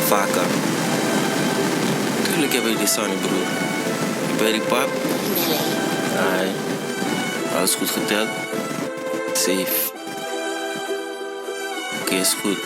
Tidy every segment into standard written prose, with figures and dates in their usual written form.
vaker. Tuurlijk heb ik die Sonny, broer. Ben je die pap? Nee. Alles goed geteld? Safe. Oké, is goed.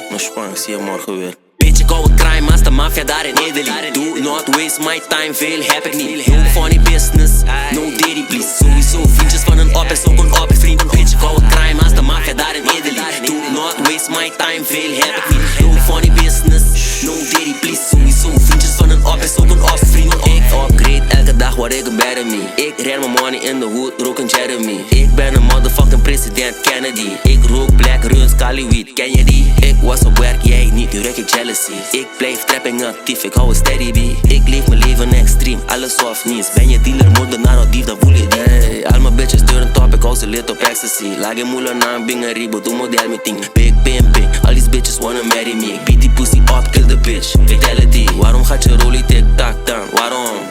Nog spang, zie je morgen weer. Beetje koude crime, master mafia daar in Nederland. Do not waste my time, veel heb ik niet. No funny business, no diddy please. Sowieso vriendjes van een op en zoek een op vriend. Beetje koude crime, master mafia daar in Nederland. Do not waste my time, veel heb ik niet. No funny business, no diddy please. Sowieso vriendjes van een op en zoek een op vriend. Ik upgrade elke dag, word ik een better me. Ik red mijn money in de hood, rook een Jeremy. Ik ben een motherfucking president Kennedy. Ik rook black runs, Cali weed, ken je die? Ik was op werk, jij niet, nu ruik ik jealousy. Ik blijf trapping actief, ik hou een steady B. Ik leef mijn leven extreem, alles of niets. Ben je dealer, moordenaar of dief, dan voel je die. Hey, al mijn bitches duren top, ik hou ze lid op ecstasy. Laat je moeder na een bing en reboot, doe model met ting. Big pimping, all these bitches wanna marry me. Ik beat die pussy up, kill the bitch, fatality. Waarom gaat je rollie tik-tak dan?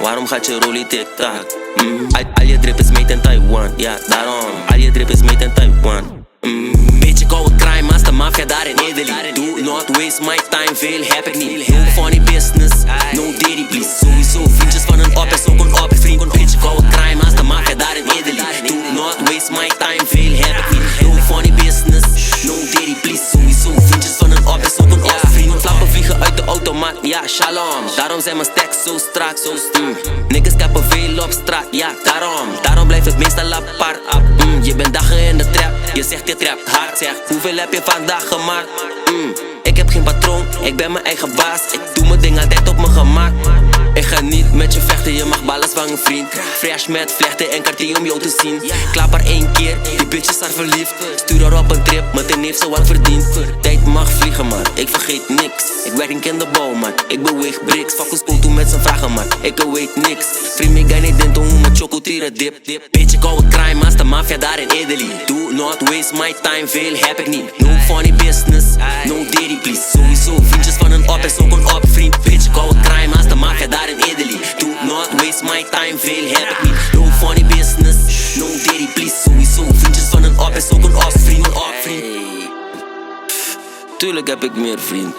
Waarom gaat je rollie tik-tak? Al je drip is made in Taiwan, ja daarom. Al je drip is made in Taiwan. Beetje koude crime, master mafia daar in Nederland. Do not waste my time, veel heb ik niet. No funny business, no diddy please. Sowieso vriendjes van een op en zoek een op vriend. Beetje koude crime, master mafia daar in Nederland. Do not waste my time, veel heb ik niet. No funny business, no diddy please. Sowieso vriendjes van een op en zoek een op vriend. Flappen vliegen uit de automaat, ja shalom. Daarom zijn mijn stacks zo strak, zo niggas kappen veel op straat, ja daarom blijf ik meestal apart. Je bent dagen in de trap, je zegt je trapt hard. Zeg, hoeveel heb je vandaag gemaakt? Ik heb geen patroon, ik ben mijn eigen baas. Ik doe mijn ding altijd op mijn gemak. Ik ga niet met je vechten, je mag ballen vangen vriend. Fresh met vlechten en kartier om jou te zien. Klap er 1 keer, die bitches zijn verliefd. Stuur haar op een trip, meteen heeft ze wat verdiend. Tijd mag vliegen man, ik vergeet niks. Ik werk in kinderbouw man, ik beweeg bricks. Fuck een school toe met zijn vragen man, ik weet niks. Vriend me ga niet dento hoe mijn chocotieren dip. Beetje koude crime, master mafia daar in Italy. Do not waste my time, veel heb ik niet. No funny business, no diddy please. Sowieso vriendjes van een op en zoek een op vriend. Beetje koude crime, master mafia daar in Italy. Do not waste my time, veel heb ik niet. No funny business, no diddy please. Sowieso vriendjes van een op en zoek een op vriend. Tuurlijk heb ik meer vriend.